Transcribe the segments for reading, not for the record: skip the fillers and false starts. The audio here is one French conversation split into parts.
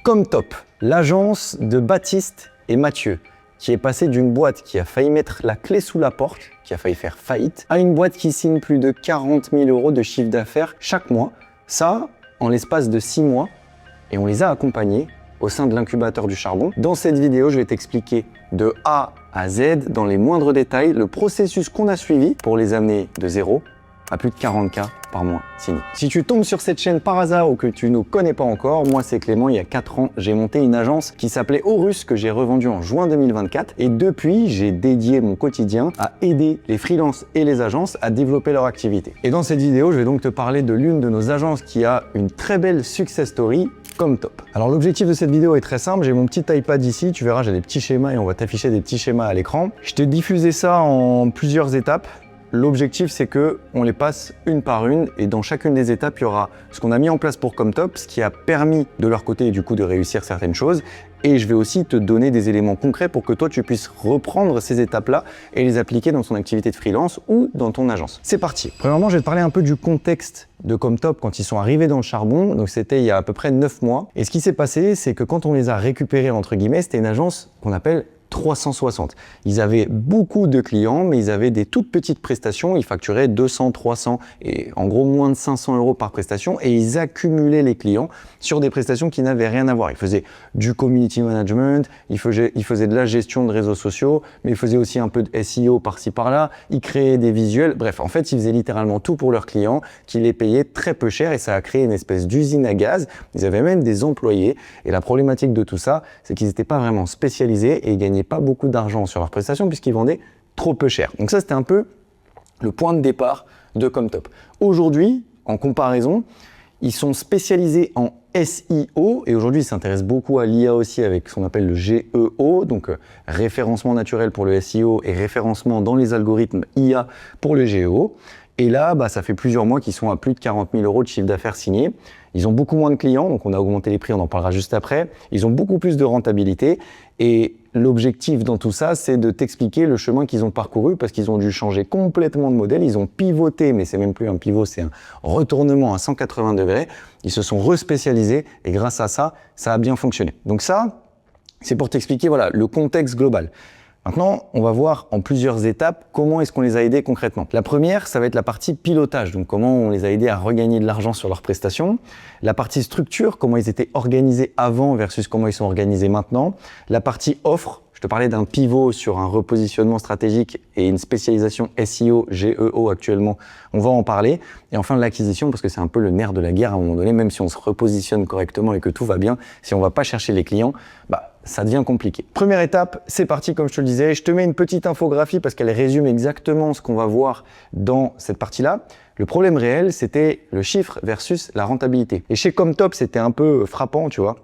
Comtop, l'agence de Baptiste et Mathieu, qui est passée d'une boîte qui a failli mettre la clé sous la porte, qui a failli faire faillite, à une boîte qui signe plus de 40 000 € de chiffre d'affaires chaque mois. Ça, en l'espace de 6 mois, et on les a accompagnés au sein de l'incubateur du charbon. Dans cette vidéo, je vais t'expliquer de A à Z, dans les moindres détails, le processus qu'on a suivi pour les amener de 0 à plus de 40K par mois signés. Si tu tombes sur cette chaîne par hasard ou que tu ne connais pas encore, moi c'est Clément, il y a 4 ans, j'ai monté une agence qui s'appelait Horus, que j'ai revendue en juin 2024. Et depuis, j'ai dédié mon quotidien à aider les freelances et les agences à développer leur activité. Et dans cette vidéo, je vais donc te parler de l'une de nos agences qui a une très belle success story, Comtop. Alors l'objectif de cette vidéo est très simple, j'ai mon petit iPad ici, tu verras j'ai des petits schémas et on va t'afficher des petits schémas à l'écran. Je t'ai diffusé ça en plusieurs étapes. L'objectif, c'est que on les passe une par une et dans chacune des étapes, il y aura ce qu'on a mis en place pour Comtop, ce qui a permis de leur côté du coup de réussir certaines choses. Et je vais aussi te donner des éléments concrets pour que toi, tu puisses reprendre ces étapes-là et les appliquer dans ton activité de freelance ou dans ton agence. C'est parti. Premièrement, je vais te parler un peu du contexte de Comtop quand ils sont arrivés dans le charbon. Donc, c'était il y a à peu près 9 mois. Et ce qui s'est passé, c'est que quand on les a récupérés, entre guillemets, c'était une agence qu'on appelle 360. Ils avaient beaucoup de clients, mais ils avaient des toutes petites prestations. Ils facturaient 200, 300 et en gros moins de 500 € par prestation et ils accumulaient les clients sur des prestations qui n'avaient rien à voir. Ils faisaient du community management, ils faisaient de la gestion de réseaux sociaux, mais ils faisaient aussi un peu de SEO par-ci par-là. Ils créaient des visuels. Bref, en fait, ils faisaient littéralement tout pour leurs clients qui les payaient très peu cher et ça a créé une espèce d'usine à gaz. Ils avaient même des employés et la problématique de tout ça, c'est qu'ils n'étaient pas vraiment spécialisés et ils gagnaient pas beaucoup d'argent sur leurs prestations puisqu'ils vendaient trop peu cher. Donc ça, c'était un peu le point de départ de Comtop. Aujourd'hui, en comparaison, ils sont spécialisés en SEO et aujourd'hui, ils s'intéressent beaucoup à l'IA aussi avec ce qu'on appelle le GEO, donc référencement naturel pour le SEO et référencement dans les algorithmes IA pour le GEO. Et là, ça fait plusieurs mois qu'ils sont à plus de 40 000 € de chiffre d'affaires signé. Ils ont beaucoup moins de clients, donc on a augmenté les prix, on en parlera juste après. Ils ont beaucoup plus de rentabilité et l'objectif dans tout ça, c'est de t'expliquer le chemin qu'ils ont parcouru parce qu'ils ont dû changer complètement de modèle. Ils ont pivoté, mais c'est même plus un pivot, c'est un retournement à 180 degrés. Ils se sont respécialisés et grâce à ça, ça a bien fonctionné. Donc ça, c'est pour t'expliquer voilà, le contexte global. Maintenant, on va voir en plusieurs étapes comment est-ce qu'on les a aidés concrètement. La première, ça va être la partie pilotage, donc comment on les a aidés à regagner de l'argent sur leurs prestations. La partie structure, comment ils étaient organisés avant versus comment ils sont organisés maintenant. La partie offre, je te parlais d'un pivot sur un repositionnement stratégique et une spécialisation SEO, GEO actuellement, on va en parler. Et enfin l'acquisition, parce que c'est un peu le nerf de la guerre à un moment donné, même si on se repositionne correctement et que tout va bien, si on va pas chercher les clients, ça devient compliqué. Première étape, c'est parti comme je te le disais. Je te mets une petite infographie parce qu'elle résume exactement ce qu'on va voir dans cette partie-là. Le problème réel, c'était le chiffre versus la rentabilité. Et chez Comtop, c'était un peu frappant, tu vois.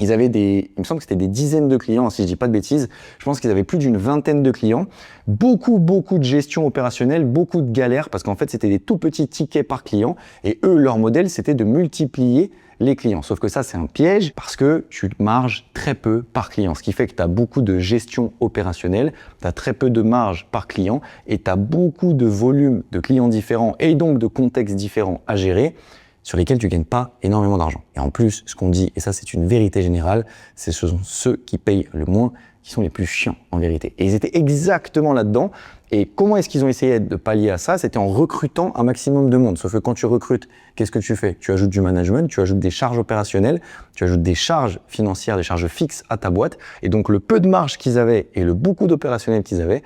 Ils avaient il me semble que c'était des dizaines de clients, si je dis pas de bêtises. Je pense qu'ils avaient plus d'une vingtaine de clients. Beaucoup de gestion opérationnelle, beaucoup de galères parce qu'en fait, c'était des tout petits tickets par client. Et eux, leur modèle, c'était de multiplier les clients. Sauf que ça, c'est un piège parce que tu marges très peu par client. Ce qui fait que tu as beaucoup de gestion opérationnelle, tu as très peu de marge par client et tu as beaucoup de volume de clients différents et donc de contextes différents à gérer sur lesquels tu gagnes pas énormément d'argent. Et en plus, ce qu'on dit, et ça c'est une vérité générale, ce sont ceux qui payent le moins qui sont les plus chiants en vérité. Et ils étaient exactement là-dedans. Et comment est-ce qu'ils ont essayé de pallier à ça? C'était en recrutant un maximum de monde. Sauf que quand tu recrutes, qu'est-ce que tu fais? Tu ajoutes du management, tu ajoutes des charges opérationnelles, tu ajoutes des charges financières, des charges fixes à ta boîte. Et donc le peu de marge qu'ils avaient et le beaucoup d'opérationnel qu'ils avaient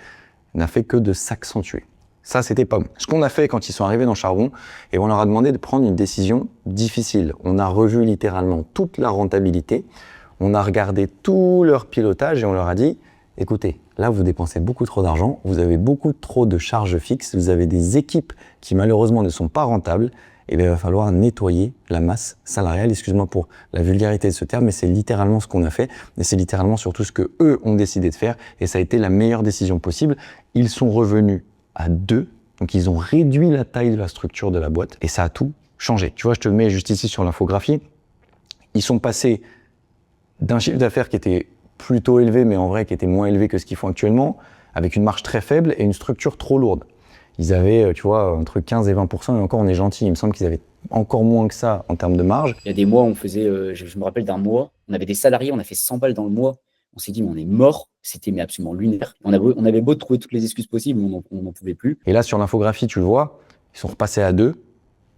n'a fait que de s'accentuer. Ça, c'était pas bon. Ce qu'on a fait quand ils sont arrivés dans le charbon, et on leur a demandé de prendre une décision difficile. On a revu littéralement toute la rentabilité, on a regardé tout leur pilotage et on leur a dit, écoutez, là, vous dépensez beaucoup trop d'argent, vous avez beaucoup trop de charges fixes, vous avez des équipes qui malheureusement ne sont pas rentables, et bien, il va falloir nettoyer la masse salariale. Excuse-moi pour la vulgarité de ce terme, mais c'est littéralement ce qu'on a fait, et c'est littéralement surtout ce que eux ont décidé de faire, et ça a été la meilleure décision possible. Ils sont revenus à 2, donc ils ont réduit la taille de la structure de la boîte et ça a tout changé. Tu vois, je te le mets juste ici sur l'infographie. Ils sont passés d'un chiffre d'affaires qui était plutôt élevé, mais en vrai qui était moins élevé que ce qu'ils font actuellement, avec une marge très faible et une structure trop lourde. Ils avaient, tu vois, entre 15 et 20%, et encore on est gentil, il me semble qu'ils avaient encore moins que ça en termes de marge. Il y a des mois, on faisait, je me rappelle d'un mois, on avait des salariés, on a fait 100 balles dans le mois. On s'est dit, mais on est mort. C'était mais absolument lunaire. On avait beau trouver toutes les excuses possibles, on n'en pouvait plus. Et là, sur l'infographie, tu le vois, ils sont repassés à 2.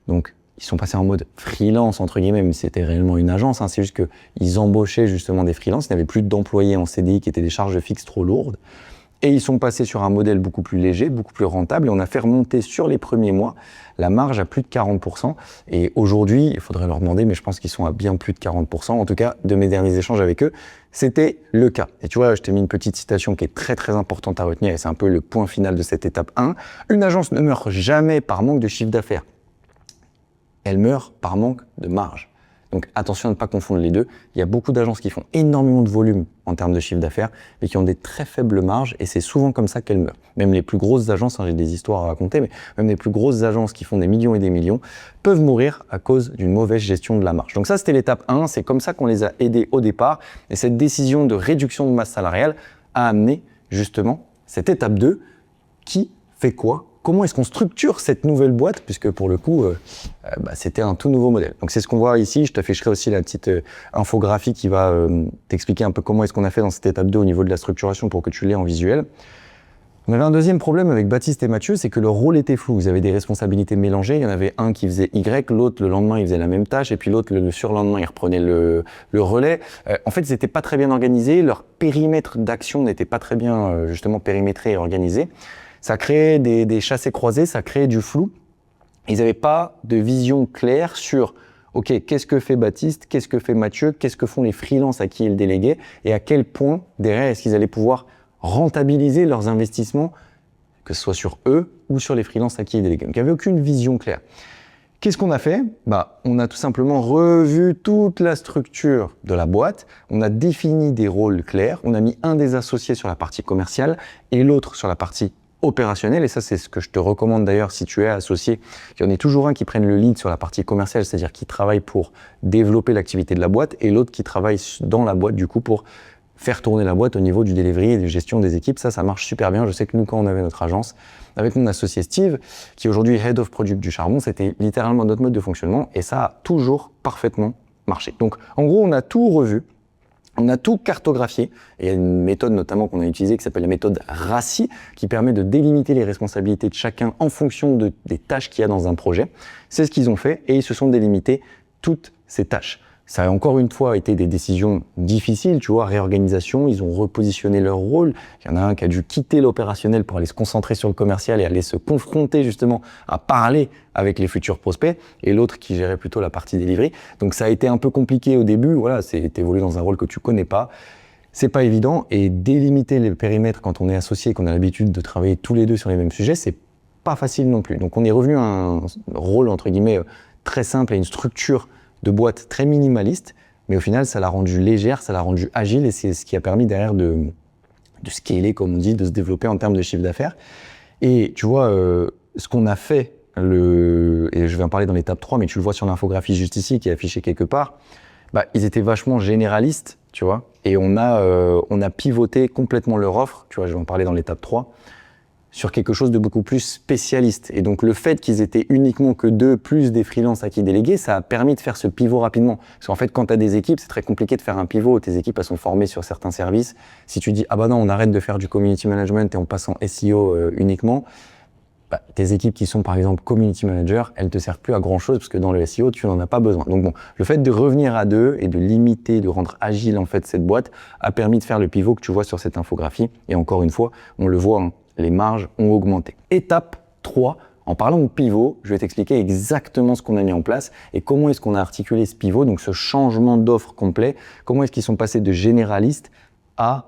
Donc, ils sont passés en mode freelance, entre guillemets, mais c'était réellement une agence. Hein. C'est juste qu'ils embauchaient justement des freelances. Il n'y avait plus d'employés en CDI qui étaient des charges fixes trop lourdes. Et ils sont passés sur un modèle beaucoup plus léger, beaucoup plus rentable. Et on a fait remonter sur les premiers mois la marge à plus de 40%. Et aujourd'hui, il faudrait leur demander, mais je pense qu'ils sont à bien plus de 40%. En tout cas, de mes derniers échanges avec eux, c'était le cas. Et tu vois, je t'ai mis une petite citation qui est très très importante à retenir. Et c'est un peu le point final de cette étape 1. Une agence ne meurt jamais par manque de chiffre d'affaires. Elle meurt par manque de marge. Donc attention à ne pas confondre les deux. Il y a beaucoup d'agences qui font énormément de volume en termes de chiffre d'affaires, mais qui ont des très faibles marges, et c'est souvent comme ça qu'elles meurent. Même les plus grosses agences, hein, j'ai des histoires à raconter, mais même les plus grosses agences qui font des millions et des millions peuvent mourir à cause d'une mauvaise gestion de la marge. Donc ça, c'était l'étape 1, c'est comme ça qu'on les a aidés au départ, et cette décision de réduction de masse salariale a amené justement cette étape 2 qui fait quoi ? Comment est-ce qu'on structure cette nouvelle boîte, puisque pour le coup, c'était un tout nouveau modèle. Donc c'est ce qu'on voit ici, je t'afficherai aussi la petite infographie qui va t'expliquer un peu comment est-ce qu'on a fait dans cette étape 2 au niveau de la structuration pour que tu l'aies en visuel. On avait un deuxième problème avec Baptiste et Mathieu, c'est que leur rôle était flou. Ils avaient des responsabilités mélangées. Il y en avait un qui faisait Y, l'autre le lendemain il faisait la même tâche, et puis l'autre le surlendemain il reprenait le relais. En fait, ils n'étaient pas très bien organisés. Leur périmètre d'action n'était pas très bien justement périmétré et organisé. Ça créait des chassés-croisés, ça créait du flou. Ils n'avaient pas de vision claire sur OK, qu'est-ce que fait Baptiste, qu'est-ce que fait Mathieu, qu'est-ce que font les freelances à qui ils déléguaient, et à quel point derrière est-ce qu'ils allaient pouvoir rentabiliser leurs investissements, que ce soit sur eux ou sur les freelances à qui ils déléguaient. Donc il n'y avait aucune vision claire. Qu'est-ce qu'on a fait ? On a tout simplement revu toute la structure de la boîte, on a défini des rôles clairs, on a mis un des associés sur la partie commerciale et l'autre sur la partie opérationnel, et ça c'est ce que je te recommande d'ailleurs si tu es associé, qu'il y en ait toujours un qui prenne le lead sur la partie commerciale, c'est-à-dire qui travaille pour développer l'activité de la boîte, et l'autre qui travaille dans la boîte du coup pour faire tourner la boîte au niveau du delivery et de gestion des équipes. Ça marche super bien. Je sais que nous, quand on avait notre agence, avec mon associé Steve, qui est aujourd'hui Head of Product du Charbon, c'était littéralement notre mode de fonctionnement, et ça a toujours parfaitement marché. Donc en gros, on a tout revu. On a tout cartographié, et il y a une méthode notamment qu'on a utilisée qui s'appelle la méthode RACI, qui permet de délimiter les responsabilités de chacun en fonction des tâches qu'il y a dans un projet. C'est ce qu'ils ont fait, et ils se sont délimités toutes ces tâches. Ça a encore une fois été des décisions difficiles, tu vois, réorganisation, ils ont repositionné leur rôle. Il y en a un qui a dû quitter l'opérationnel pour aller se concentrer sur le commercial et aller se confronter justement à parler avec les futurs prospects, et l'autre qui gérait plutôt la partie delivery. Donc ça a été un peu compliqué au début, voilà, c'est évolué dans un rôle que tu connais pas. C'est pas évident, et délimiter les périmètres quand on est associé et qu'on a l'habitude de travailler tous les deux sur les mêmes sujets, c'est pas facile non plus. Donc on est revenu à un rôle entre guillemets très simple et une structure de boîte très minimaliste, mais au final, ça l'a rendu légère, ça l'a rendu agile, et c'est ce qui a permis derrière de scaler, comme on dit, de se développer en termes de chiffre d'affaires. Et tu vois, ce qu'on a fait, et je vais en parler dans l'étape 3, mais tu le vois sur l'infographie juste ici, qui est affichée quelque part, ils étaient vachement généralistes, tu vois, et on a pivoté complètement leur offre, tu vois, je vais en parler dans l'étape 3, sur quelque chose de beaucoup plus spécialiste. Et donc le fait qu'ils étaient uniquement que 2 plus des freelances à qui déléguer, ça a permis de faire ce pivot rapidement. Parce qu'en fait, quand tu as des équipes, c'est très compliqué de faire un pivot. Tes équipes, elles sont formées sur certains services. Si tu dis, ah bah non, on arrête de faire du community management et on passe en SEO uniquement, tes équipes qui sont par exemple community manager, elles te servent plus à grand chose parce que dans le SEO, tu n'en as pas besoin. Donc bon, le fait de revenir à 2 et de limiter, de rendre agile en fait cette boîte a permis de faire le pivot que tu vois sur cette infographie. Et encore une fois, on le voit, hein, les marges ont augmenté. Étape 3, en parlant de pivot, je vais t'expliquer exactement ce qu'on a mis en place et comment est-ce qu'on a articulé ce pivot, donc ce changement d'offre complet, comment est-ce qu'ils sont passés de généralistes à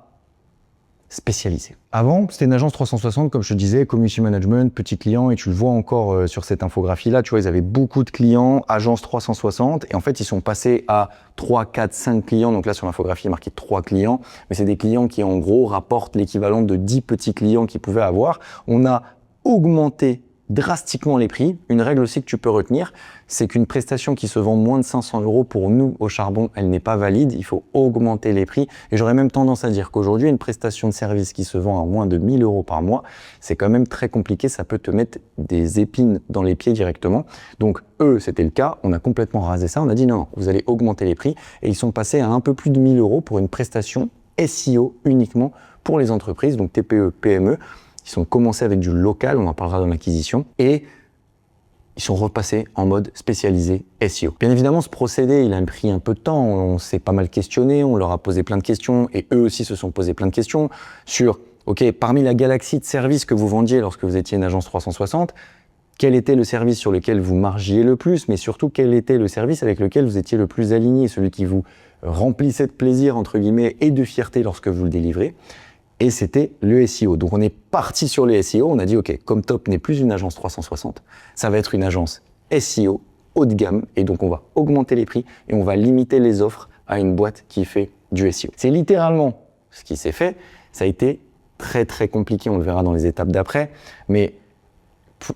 spécialisés. Avant, c'était une agence 360, comme je te disais, community management, petits clients, et tu le vois encore sur cette infographie-là, tu vois, ils avaient beaucoup de clients, agence 360, et en fait, ils sont passés à 3, 4, 5 clients, donc là, sur l'infographie, il est marqué 3 clients, mais c'est des clients qui, en gros, rapportent l'équivalent de 10 petits clients qu'ils pouvaient avoir. On a augmenté drastiquement les prix. Une règle aussi que tu peux retenir, c'est qu'une prestation qui se vend moins de 500 € pour nous au charbon, elle n'est pas valide. Il faut augmenter les prix. Et j'aurais même tendance à dire qu'aujourd'hui, une prestation de service qui se vend à moins de 1000 € par mois, c'est quand même très compliqué. Ça peut te mettre des épines dans les pieds directement. Donc eux, c'était le cas. On a complètement rasé ça. On a dit non, vous allez augmenter les prix. Et ils sont passés à un peu plus de 1000 € pour une prestation SEO uniquement pour les entreprises, donc TPE, PME. Ils ont commencé avec du local, on en parlera dans l'acquisition, et ils sont repassés en mode spécialisé SEO. Bien évidemment, ce procédé, il a pris un peu de temps, on s'est pas mal questionné, on leur a posé plein de questions, et eux aussi se sont posé plein de questions sur, ok, parmi la galaxie de services que vous vendiez lorsque vous étiez une agence 360, quel était le service sur lequel vous margiez le plus, mais surtout quel était le service avec lequel vous étiez le plus aligné, celui qui vous remplissait de plaisir, entre guillemets, et de fierté lorsque vous le délivrez. Et c'était le SEO. Donc on est parti sur le SEO, on a dit ok, comme Top n'est plus une agence 360, ça va être une agence SEO haut de gamme, et donc on va augmenter les prix et on va limiter les offres à une boîte qui fait du SEO. C'est littéralement ce qui s'est fait. Ça a été très très compliqué, on le verra dans les étapes d'après, mais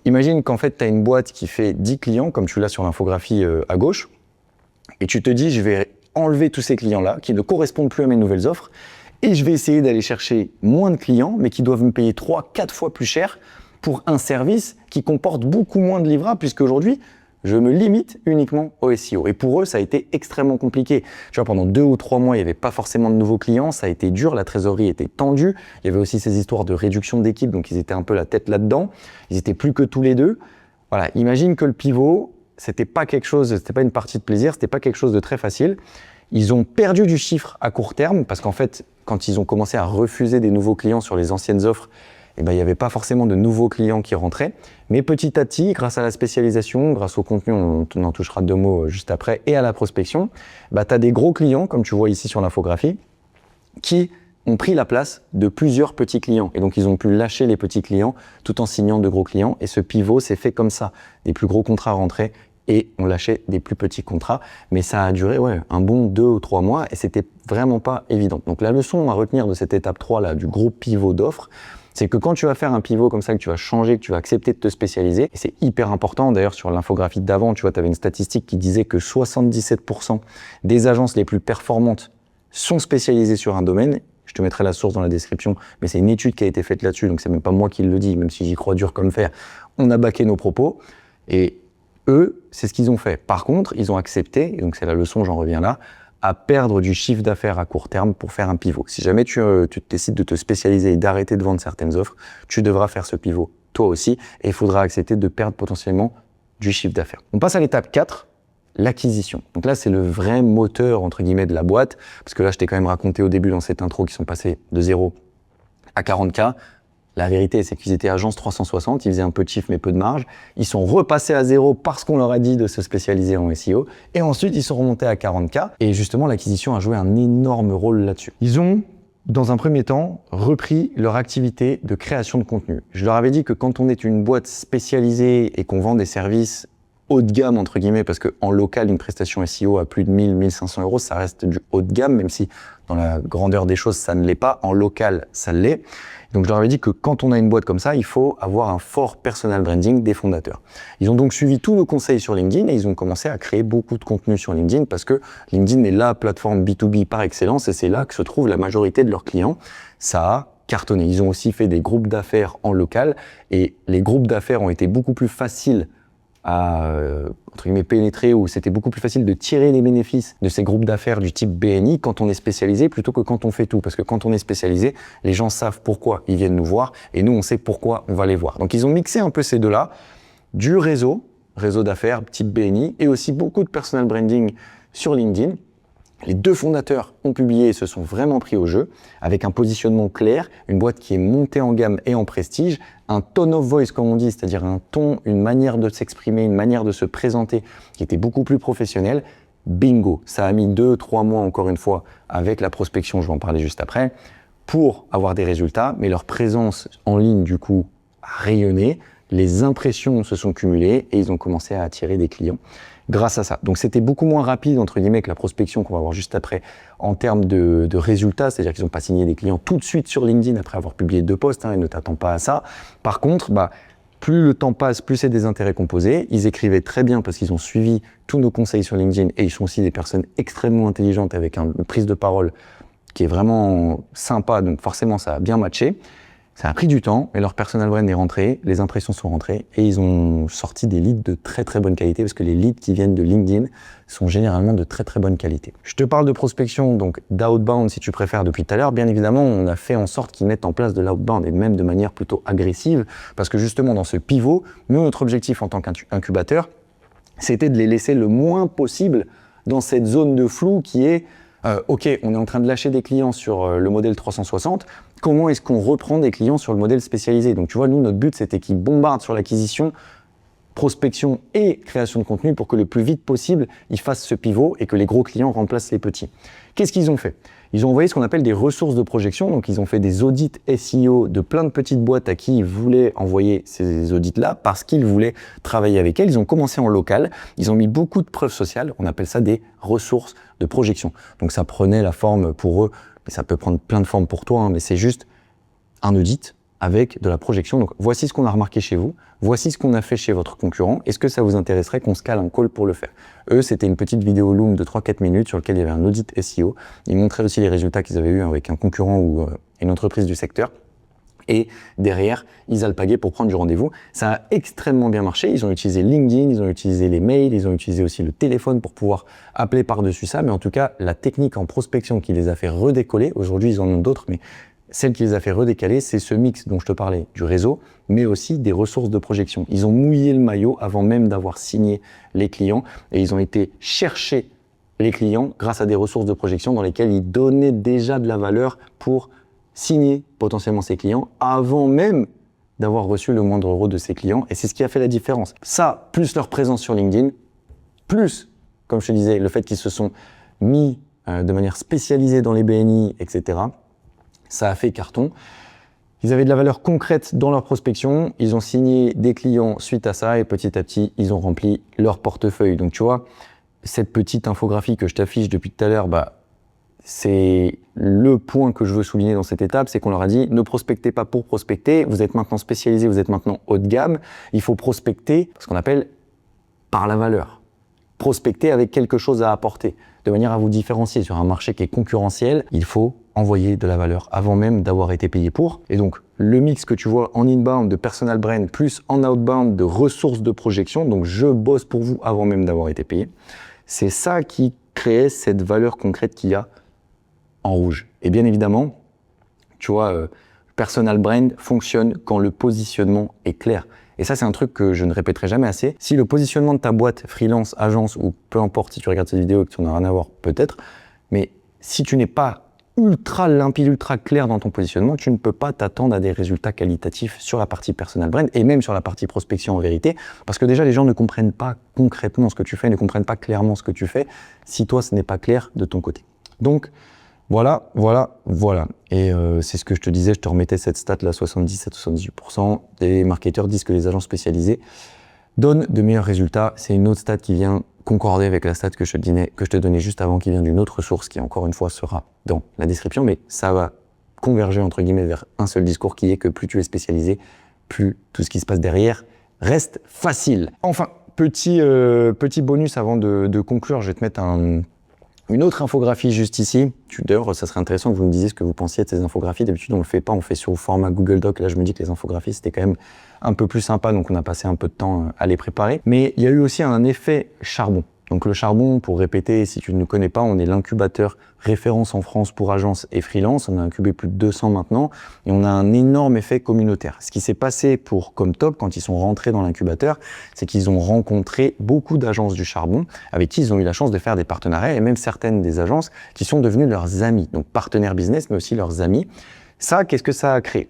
imagine qu'en fait tu as une boîte qui fait 10 clients, comme tu l'as sur l'infographie à gauche, et tu te dis je vais enlever tous ces clients-là qui ne correspondent plus à mes nouvelles offres, et je vais essayer d'aller chercher moins de clients, mais qui doivent me payer 3-4 fois plus cher pour un service qui comporte beaucoup moins de livrables, puisque aujourd'hui, je me limite uniquement au SEO. Et pour eux, ça a été extrêmement compliqué. Tu vois, pendant 2 ou 3 mois, il n'y avait pas forcément de nouveaux clients, ça a été dur, la trésorerie était tendue. Il y avait aussi ces histoires de réduction d'équipe, donc ils étaient un peu la tête là-dedans. Ils étaient plus que tous les deux. Voilà, imagine que le pivot, c'était pas une partie de plaisir, c'était pas quelque chose de très facile. Ils ont perdu du chiffre à court terme parce qu'en fait, quand ils ont commencé à refuser des nouveaux clients sur les anciennes offres, il n'y avait pas forcément de nouveaux clients qui rentraient. Mais petit à petit, grâce à la spécialisation, grâce au contenu, on en touchera 2 mots juste après, et à la prospection, tu as des gros clients, comme tu vois ici sur l'infographie, qui ont pris la place de plusieurs petits clients. Et donc, ils ont pu lâcher les petits clients tout en signant de gros clients. Et ce pivot s'est fait comme ça. Des plus gros contrats rentraient et on lâchait des plus petits contrats. Mais ça a duré un bon 2 ou 3 mois et c'était vraiment pas évident. Donc la leçon à retenir de cette étape 3 là, du gros pivot d'offres, c'est que quand tu vas faire un pivot comme ça, que tu vas changer, que tu vas accepter de te spécialiser, et c'est hyper important, d'ailleurs sur l'infographie d'avant, tu vois, tu avais une statistique qui disait que 77% des agences les plus performantes sont spécialisées sur un domaine. Je te mettrai la source dans la description, mais c'est une étude qui a été faite là-dessus, donc c'est même pas moi qui le dis, même si j'y crois dur comme fer. On a baqué nos propos, et eux, c'est ce qu'ils ont fait. Par contre, ils ont accepté, et donc c'est la leçon, j'en reviens là, à perdre du chiffre d'affaires à court terme pour faire un pivot. Si jamais tu décides de te spécialiser et d'arrêter de vendre certaines offres, tu devras faire ce pivot toi aussi, et il faudra accepter de perdre potentiellement du chiffre d'affaires. On passe à l'étape 4, l'acquisition. Donc là, c'est le vrai moteur, entre guillemets, de la boîte, parce que là, je t'ai quand même raconté au début dans cette intro qu'ils sont passés de 0 à 40K. La vérité, c'est qu'ils étaient agence 360, ils faisaient un peu de chiffre mais peu de marge. Ils sont repassés à 0 parce qu'on leur a dit de se spécialiser en SEO. Et ensuite, ils sont remontés à 40K. Et justement, l'acquisition a joué un énorme rôle là-dessus. Ils ont, dans un premier temps, repris leur activité de création de contenu. Je leur avais dit que quand on est une boîte spécialisée et qu'on vend des services haut de gamme, entre guillemets, parce qu'en local, une prestation SEO à plus de 1000-1500 €, ça reste du haut de gamme, même si dans la grandeur des choses, ça ne l'est pas. En local, ça l'est. Donc, je leur avais dit que quand on a une boîte comme ça, il faut avoir un fort personal branding des fondateurs. Ils ont donc suivi tous nos conseils sur LinkedIn et ils ont commencé à créer beaucoup de contenu sur LinkedIn parce que LinkedIn est la plateforme B2B par excellence et c'est là que se trouve la majorité de leurs clients. Ça a cartonné. Ils ont aussi fait des groupes d'affaires en local et les groupes d'affaires ont été beaucoup plus faciles à entre guillemets pénétrer, où c'était beaucoup plus facile de tirer les bénéfices de ces groupes d'affaires du type BNI quand on est spécialisé plutôt que quand on fait tout. Parce que quand on est spécialisé, les gens savent pourquoi ils viennent nous voir et nous on sait pourquoi on va les voir. Donc ils ont mixé un peu ces deux-là, du réseau d'affaires type BNI et aussi beaucoup de personal branding sur LinkedIn. Les 2 fondateurs ont publié et se sont vraiment pris au jeu avec un positionnement clair, une boîte qui est montée en gamme et en prestige, un tone of voice comme on dit, c'est-à-dire un ton, une manière de s'exprimer, une manière de se présenter qui était beaucoup plus professionnelle. Bingo, ça a mis 2-3 mois encore une fois avec la prospection, je vais en parler juste après, pour avoir des résultats, mais leur présence en ligne du coup a rayonné, les impressions se sont cumulées et ils ont commencé à attirer des clients grâce à ça. Donc c'était beaucoup moins rapide entre guillemets que la prospection qu'on va voir juste après en termes de résultats, c'est-à-dire qu'ils n'ont pas signé des clients tout de suite sur LinkedIn après avoir publié 2 posts, et ne t'attends pas à ça. Par contre, Plus le temps passe, plus c'est des intérêts composés. Ils écrivaient très bien parce qu'ils ont suivi tous nos conseils sur LinkedIn et ils sont aussi des personnes extrêmement intelligentes avec une prise de parole qui est vraiment sympa, donc forcément ça a bien matché. Ça a pris du temps, mais leur personal brand est rentré, les impressions sont rentrées et ils ont sorti des leads de très très bonne qualité parce que les leads qui viennent de LinkedIn sont généralement de très très bonne qualité. Je te parle de prospection, donc d'outbound si tu préfères depuis tout à l'heure. Bien évidemment, on a fait en sorte qu'ils mettent en place de l'outbound et même de manière plutôt agressive parce que justement dans ce pivot, nous notre objectif en tant qu'incubateur, c'était de les laisser le moins possible dans cette zone de flou qui est ok, on est en train de lâcher des clients sur le modèle 360, comment est-ce qu'on reprend des clients sur le modèle spécialisé? Donc tu vois, nous, notre but, c'était qu'ils bombardent sur l'acquisition, prospection et création de contenu pour que le plus vite possible, ils fassent ce pivot et que les gros clients remplacent les petits. Qu'est-ce qu'ils ont fait? Ils ont envoyé ce qu'on appelle des ressources de projection, donc ils ont fait des audits SEO de plein de petites boîtes à qui ils voulaient envoyer ces audits-là parce qu'ils voulaient travailler avec elles. Ils ont commencé en local, ils ont mis beaucoup de preuves sociales, on appelle ça des ressources de projection. Donc ça prenait la forme pour eux, mais ça peut prendre plein de formes pour toi, mais c'est juste un audit avec de la projection. Donc voici ce qu'on a remarqué chez vous, voici ce qu'on a fait chez votre concurrent, est-ce que ça vous intéresserait qu'on se cale un call pour le faire? Eux, c'était une petite vidéo Loom de 3-4 minutes sur laquelle il y avait un audit SEO. Ils montraient aussi les résultats qu'ils avaient eu avec un concurrent ou une entreprise du secteur. Et derrière, ils alpaguaient pour prendre du rendez-vous. Ça a extrêmement bien marché. Ils ont utilisé LinkedIn, ils ont utilisé les mails, ils ont utilisé aussi le téléphone pour pouvoir appeler par-dessus ça. Mais en tout cas, la technique en prospection qui les a fait redécoller, aujourd'hui ils en ont d'autres, mais celle qui les a fait redécaler, c'est ce mix dont je te parlais, du réseau, mais aussi des ressources de projection. Ils ont mouillé le maillot avant même d'avoir signé les clients et ils ont été chercher les clients grâce à des ressources de projection dans lesquelles ils donnaient déjà de la valeur pour signer potentiellement ses clients avant même d'avoir reçu le moindre euro de ses clients. Et c'est ce qui a fait la différence. Ça, plus leur présence sur LinkedIn, plus, comme je te disais, le fait qu'ils se sont mis de manière spécialisée dans les BNI, etc., ça a fait carton. Ils avaient de la valeur concrète dans leur prospection, ils ont signé des clients suite à ça et petit à petit, ils ont rempli leur portefeuille. Donc tu vois, cette petite infographie que je t'affiche depuis tout à l'heure, c'est le point que je veux souligner dans cette étape, c'est qu'on leur a dit ne prospectez pas pour prospecter, vous êtes maintenant spécialisé, vous êtes maintenant haut de gamme, il faut prospecter ce qu'on appelle par la valeur. Prospecter avec quelque chose à apporter, de manière à vous différencier sur un marché qui est concurrentiel, il faut envoyer de la valeur avant même d'avoir été payé pour. Et donc, le mix que tu vois en inbound de personal brand plus en outbound de ressources de projection, donc je bosse pour vous avant même d'avoir été payé, c'est ça qui crée cette valeur concrète qu'il y a en rouge. Et bien évidemment, tu vois, personal brand fonctionne quand le positionnement est clair. Et ça, c'est un truc que je ne répéterai jamais assez. Si le positionnement de ta boîte, freelance, agence ou peu importe si tu regardes cette vidéo et que tu n'en as rien à voir, peut-être, mais si tu n'es pas ultra limpide, ultra clair dans ton positionnement, tu ne peux pas t'attendre à des résultats qualitatifs sur la partie personal brand et même sur la partie prospection en vérité, parce que déjà les gens ne comprennent pas concrètement ce que tu fais, ne comprennent pas clairement ce que tu fais, si toi ce n'est pas clair de ton côté. Donc voilà. Et c'est ce que je te disais, je te remettais cette stat là, 70 à 78% des marketeurs disent que les agences spécialisées donnent de meilleurs résultats. C'est une autre stat qui vient concorder avec la stat que je te donnais juste avant, qui vient d'une autre source qui encore une fois sera dans la description, mais ça va converger entre guillemets vers un seul discours qui est que plus tu es spécialisé, plus tout ce qui se passe derrière reste facile. Enfin, petit bonus avant de conclure, je vais te mettre une autre infographie juste ici. D'ailleurs, ça serait intéressant que vous me disiez ce que vous pensiez de ces infographies. D'habitude, on le fait pas, on fait sur le format Google Doc. Là, je me dis que les infographies, c'était quand même un peu plus sympa, donc on a passé un peu de temps à les préparer. Mais il y a eu aussi un effet charbon. Donc le charbon, pour répéter, si tu ne connais pas, on est l'incubateur référence en France pour agences et freelance. On a incubé plus de 200 maintenant et on a un énorme effet communautaire. Ce qui s'est passé pour Comtop quand ils sont rentrés dans l'incubateur, c'est qu'ils ont rencontré beaucoup d'agences du charbon avec qui ils ont eu la chance de faire des partenariats et même certaines des agences qui sont devenues leurs amis, donc partenaires business mais aussi leurs amis. Ça, qu'est-ce que ça a créé?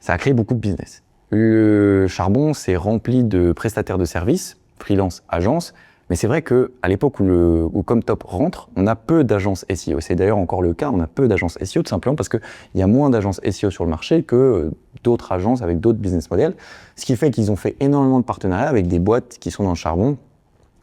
Ça a créé beaucoup de business. Le charbon, c'est rempli de prestataires de services, freelance, agences. Mais c'est vrai qu'à l'époque où Comtop rentre, on a peu d'agences SEO. C'est d'ailleurs encore le cas, on a peu d'agences SEO tout simplement parce qu'il y a moins d'agences SEO sur le marché que d'autres agences avec d'autres business models. Ce qui fait qu'ils ont fait énormément de partenariats avec des boîtes qui sont dans le charbon,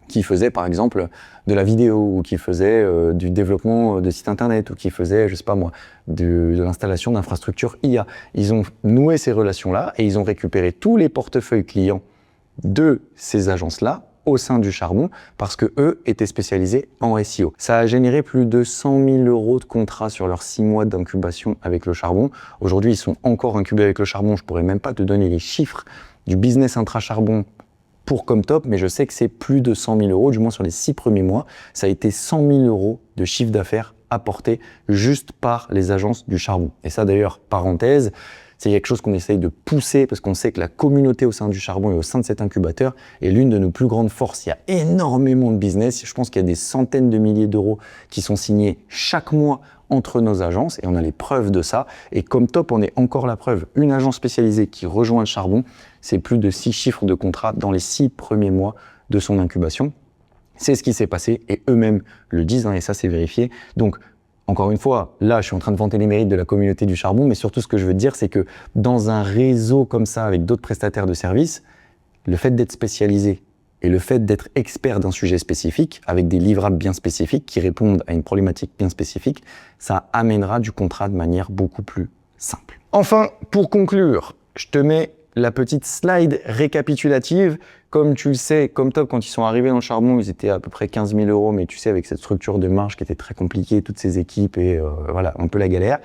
qui faisaient par exemple de la vidéo ou qui faisaient du développement de sites internet ou qui faisaient, je sais pas moi, de l'installation d'infrastructures IA. Ils ont noué ces relations-là et ils ont récupéré tous les portefeuilles clients de ces agences-là au sein du Charbon parce que eux étaient spécialisés en SEO. Ça a généré plus de 100 000 € de contrats sur leurs 6 mois d'incubation avec le Charbon. Aujourd'hui, ils sont encore incubés avec le Charbon. Je pourrais même pas te donner les chiffres du business intra-Charbon pour Comtop, mais je sais que c'est plus de 100 000 €, du moins sur les 6 premiers mois. Ça a été 100 000 € de chiffre d'affaires apporté juste par les agences du Charbon. Et ça d'ailleurs, parenthèse, c'est quelque chose qu'on essaye de pousser parce qu'on sait que la communauté au sein du Charbon et au sein de cet incubateur est l'une de nos plus grandes forces. Il y a énormément de business. Je pense qu'il y a des centaines de milliers d'euros qui sont signés chaque mois entre nos agences et on a les preuves de ça. Et Comtop en est encore la preuve. Une agence spécialisée qui rejoint le Charbon, c'est plus de 6 chiffres de contrat dans les 6 premiers mois de son incubation. C'est ce qui s'est passé et eux-mêmes le disent et ça c'est vérifié. Donc, encore une fois, là, je suis en train de vanter les mérites de la communauté du Charbon, mais surtout, ce que je veux dire, c'est que dans un réseau comme ça, avec d'autres prestataires de services, le fait d'être spécialisé et le fait d'être expert d'un sujet spécifique, avec des livrables bien spécifiques qui répondent à une problématique bien spécifique, ça amènera du contrat de manière beaucoup plus simple. Enfin, pour conclure, je te mets la petite slide récapitulative. Comme tu le sais, Comtop, quand ils sont arrivés dans le Charbon, ils étaient à peu près 15 000 €, mais tu sais, avec cette structure de marge qui était très compliquée, toutes ces équipes et voilà, un peu la galère.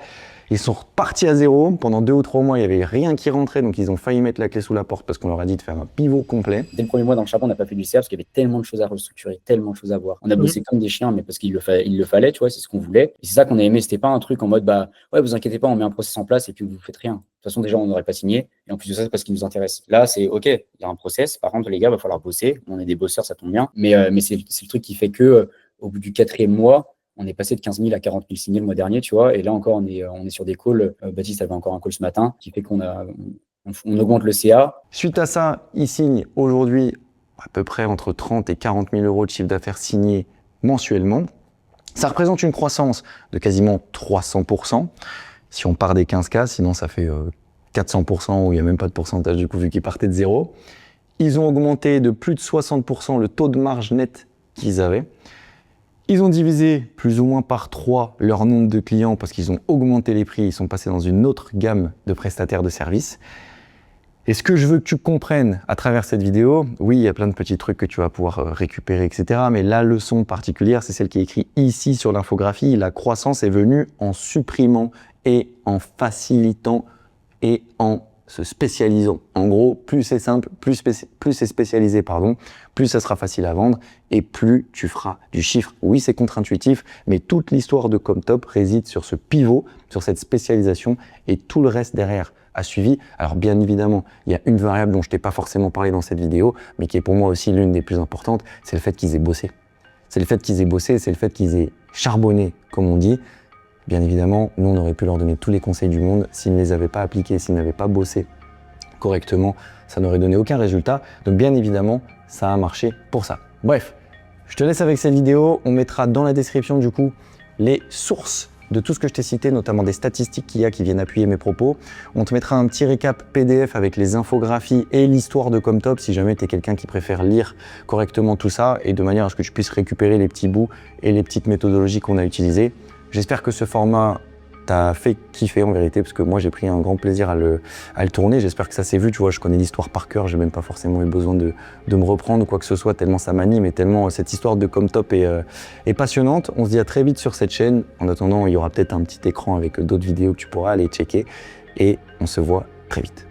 Ils sont repartis à zéro. Pendant 2 ou 3 mois, il n'y avait rien qui rentrait, donc ils ont failli mettre la clé sous la porte parce qu'on leur a dit de faire un pivot complet. Dès le premier mois dans le Charbon, on n'a pas fait du CA parce qu'il y avait tellement de choses à restructurer, tellement de choses à voir. On a bossé comme des chiens, mais parce qu'il le fallait, tu vois, c'est ce qu'on voulait. Et c'est ça qu'on a aimé. C'était pas un truc en mode, bah, ouais, vous inquiétez pas, on met un process en place et puis vous faites rien. De toute façon, déjà, on n'aurait pas signé. Et en plus de ça, c'est parce qu'il nous intéresse. Là, c'est OK, il y a un process. Par contre, les gars, il va falloir bosser. On est des bosseurs, ça tombe bien. Mais c'est le truc qui fait que, au bout du 4e mois, on est passé de 15 000 à 40 000 signés le mois dernier, tu vois. Et là encore, on est sur des calls. Baptiste avait encore un call ce matin qui fait qu'on augmente le CA. Suite à ça, ils signent aujourd'hui à peu près entre 30 et 40 000 € de chiffre d'affaires signés mensuellement. Ça représente une croissance de quasiment 300%. Si on part des 15K, sinon ça fait 400% où il n'y a même pas de pourcentage du coup vu qu'ils partaient de zéro. Ils ont augmenté de plus de 60% le taux de marge net qu'ils avaient. Ils ont divisé plus ou moins par 3 leur nombre de clients parce qu'ils ont augmenté les prix, ils sont passés dans une autre gamme de prestataires de services. Et ce que je veux que tu comprennes à travers cette vidéo, oui, il y a plein de petits trucs que tu vas pouvoir récupérer, etc. Mais la leçon particulière, c'est celle qui est écrite ici sur l'infographie. La croissance est venue en supprimant et en facilitant et en se spécialisant. En gros, plus c'est simple, plus c'est spécialisé, plus ça sera facile à vendre et plus tu feras du chiffre. Oui, c'est contre-intuitif, mais toute l'histoire de Comtop réside sur ce pivot, sur cette spécialisation et tout le reste derrière a suivi. Alors bien évidemment, il y a une variable dont je t'ai pas forcément parlé dans cette vidéo, mais qui est pour moi aussi l'une des plus importantes, c'est le fait qu'ils aient bossé. C'est le fait qu'ils aient bossé, c'est le fait qu'ils aient charbonné, comme on dit. Bien évidemment, nous, on aurait pu leur donner tous les conseils du monde. S'ils ne les avaient pas appliqués, s'ils n'avaient pas bossé correctement, ça n'aurait donné aucun résultat. Donc bien évidemment, ça a marché pour ça. Bref, je te laisse avec cette vidéo. On mettra dans la description du coup les sources de tout ce que je t'ai cité, notamment des statistiques qu'il y a qui viennent appuyer mes propos. On te mettra un petit récap PDF avec les infographies et l'histoire de Comtop si jamais tu es quelqu'un qui préfère lire correctement tout ça et de manière à ce que tu puisses récupérer les petits bouts et les petites méthodologies qu'on a utilisées. J'espère que ce format t'a fait kiffer en vérité, parce que moi j'ai pris un grand plaisir à le tourner. J'espère que ça s'est vu, tu vois, je connais l'histoire par cœur, j'ai même pas forcément eu besoin de me reprendre ou quoi que ce soit, tellement ça m'anime et tellement cette histoire de Comtop est passionnante. On se dit à très vite sur cette chaîne. En attendant, il y aura peut-être un petit écran avec d'autres vidéos que tu pourras aller checker et on se voit très vite.